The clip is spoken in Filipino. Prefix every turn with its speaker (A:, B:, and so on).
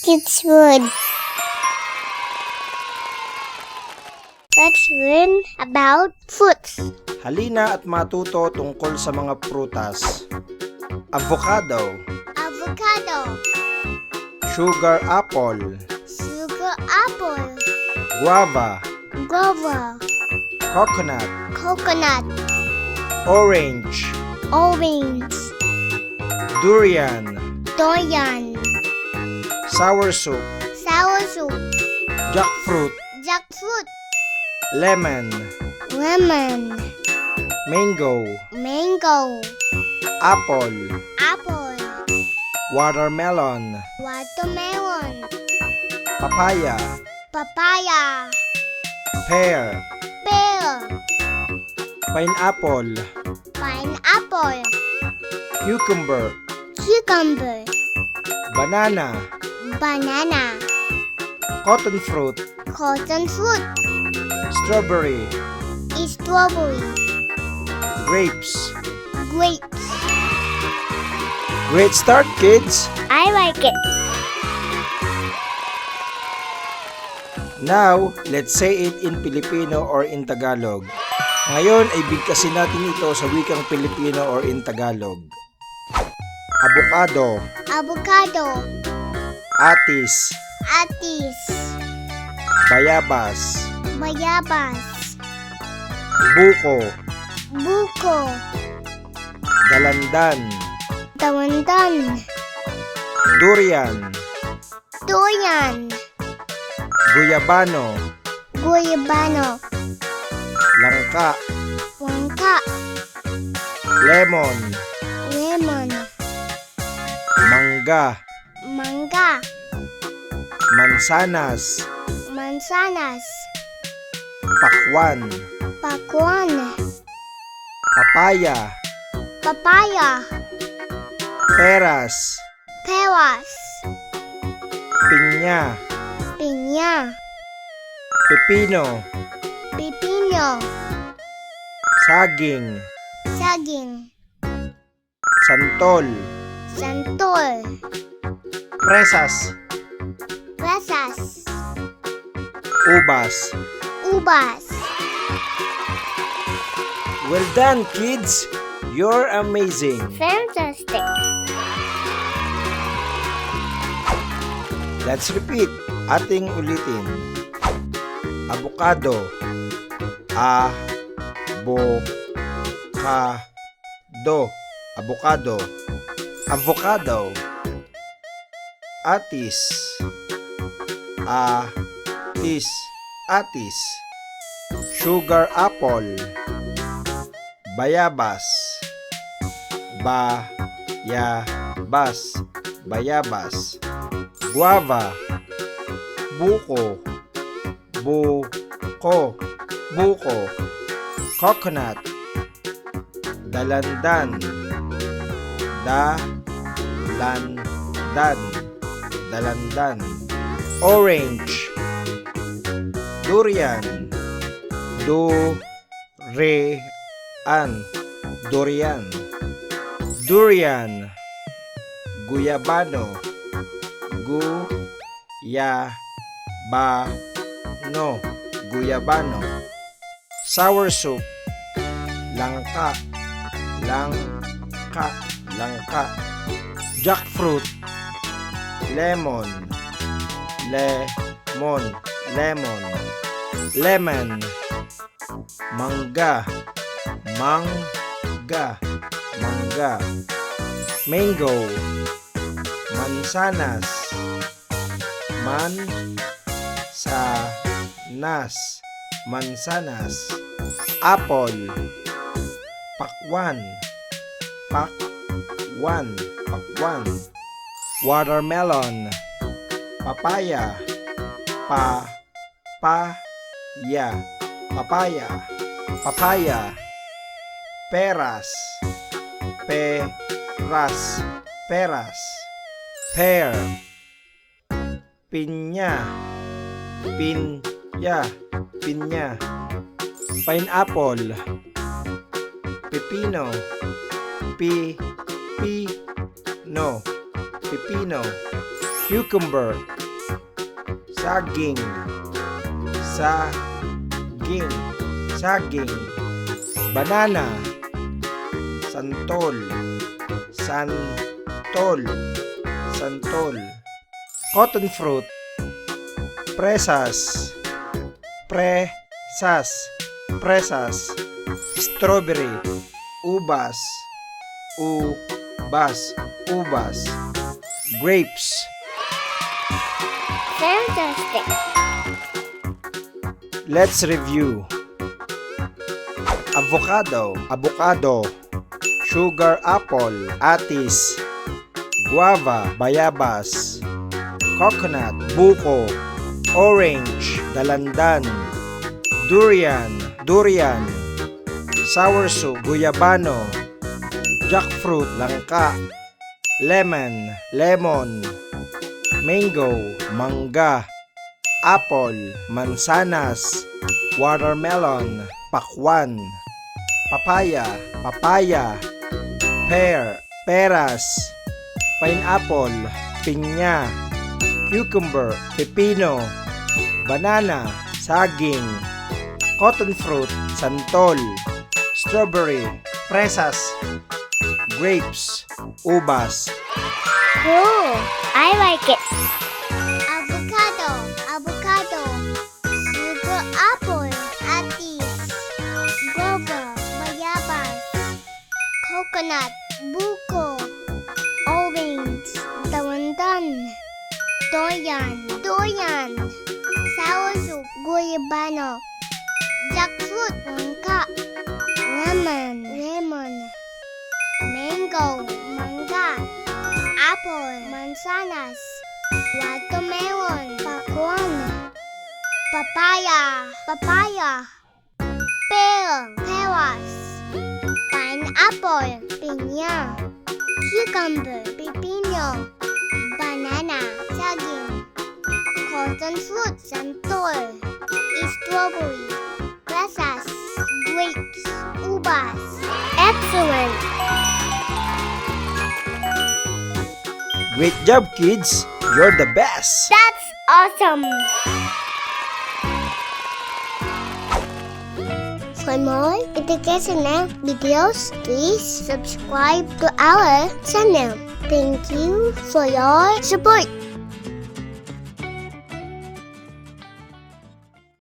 A: Kids food. Let's learn about fruits.
B: Halina at matuto tungkol sa mga prutas. Avocado,
A: Avocado.
B: sugar apple,
A: Sugar apple.
B: guava,
A: Guava.
B: coconut,
A: Coconut.
B: orange,
A: Orange.
B: durian,
A: Durian.
B: sour soup,
A: Sour soup.
B: jackfruit,
A: Jackfruit.
B: lemon,
A: Lemon.
B: mango,
A: Mango.
B: apple,
A: Apple.
B: watermelon,
A: Watermelon.
B: papaya,
A: Papaya.
B: pear,
A: Pear.
B: pineapple,
A: Pineapple.
B: cucumber,
A: Cucumber.
B: banana,
A: Banana.
B: cotton fruit,
A: Cotton fruit.
B: strawberry,
A: Strawberry.
B: grapes.
A: Grapes.
B: Great start, kids!
A: I like it.
B: Now, let's say it in Filipino or in Tagalog. Ngayon ay bigkasin natin ito sa wikang Filipino or in Tagalog. Avocado,
A: Avocado.
B: atis,
A: Atis.
B: bayabas,
A: Bayabas.
B: buko,
A: Buko.
B: dalandan,
A: Tawandan.
B: durian,
A: Durian.
B: guyabano,
A: Guyabano.
B: langka,
A: Wangka.
B: lemon,
A: Lemon.
B: mangga,
A: Mangga.
B: mansanas,
A: Mansanas.
B: pakwan,
A: Pakwan.
B: papaya,
A: Papaya.
B: peras,
A: Peras.
B: pinya,
A: Pinya.
B: pepino,
A: Pipino.
B: saging,
A: Saging.
B: santol,
A: Santol.
B: presas,
A: Presas.
B: ubas.
A: Ubas.
B: Well done, kids! You're amazing!
A: Fantastic.
B: Let's repeat. Ating ulitin. Avocado. A-bo-ka-do. Avocado. Avocado. Atis. Atis. Atis. Sugar apple. Bayabas. Bayabas. Bayabas. Guava. Buko. Buko. Buko. Coconut. Dalandan. Dalandan. Dalandan. Orange. Durian. Durian. Durian. Durian. Guyabano. Guyabano. Guyabano. Sour soup. Langka. Langka. Langka. Jackfruit. Lemon. Lemon. Lemon. Lemon. Mangga. Mangga. Mangga. Mango. Mansanas. Mansanas. Mansanas. Apple. Pakwan. Pakwan. Pakwan. Watermelon. Papaya. Papaya. Papaya. Papaya. Peras. Peras. Peras. Pear. Pinya. Pinya. Pinya. Pineapple. Pepino. Pepino. Cucumber. saging, saging, saging. Banana, santol, santol, santol. Cotton fruit, presas, presas, presas. Strawberry, ubas, ubas, ubas. Grapes,
A: Fantastic.
B: let's review. Avocado, avocado. Sugar apple, atis. Guava, bayabas. Coconut, buko. Orange, dalandan. Durian, durian. Soursop, guyabano. Jackfruit, langka. Lemon, lemon. Mango, mangga. Apple, mansanas. Watermelon, pakwan. Papaya, papaya. Pear, peras. Pineapple, pinya. Cucumber, pepino. Banana, saging. Cotton fruit, santol. Strawberry, presas. Grapes, ubas.
A: Cool. I like it. Avocado, avocado. Sugar apple, atis. Guava, bayabas. Coconut, buko. Orange, dalandan. Durian, durian. Soursop, guyabano. Jackfruit, langka. Lemon, lemon. Mango, mangga. Apple, mansanas. Watermelon, pakwan. Papaya, papaya. Pear, peras. Pineapple, pinya. Cucumber, pepino. Banana, saging. Cotton fruit, santol. Strawberry, presas. Grapes, ubas. Excellent!
B: Great job, kids! You're the best!
A: That's awesome! For more educational videos, please subscribe to our channel. Thank you for your support.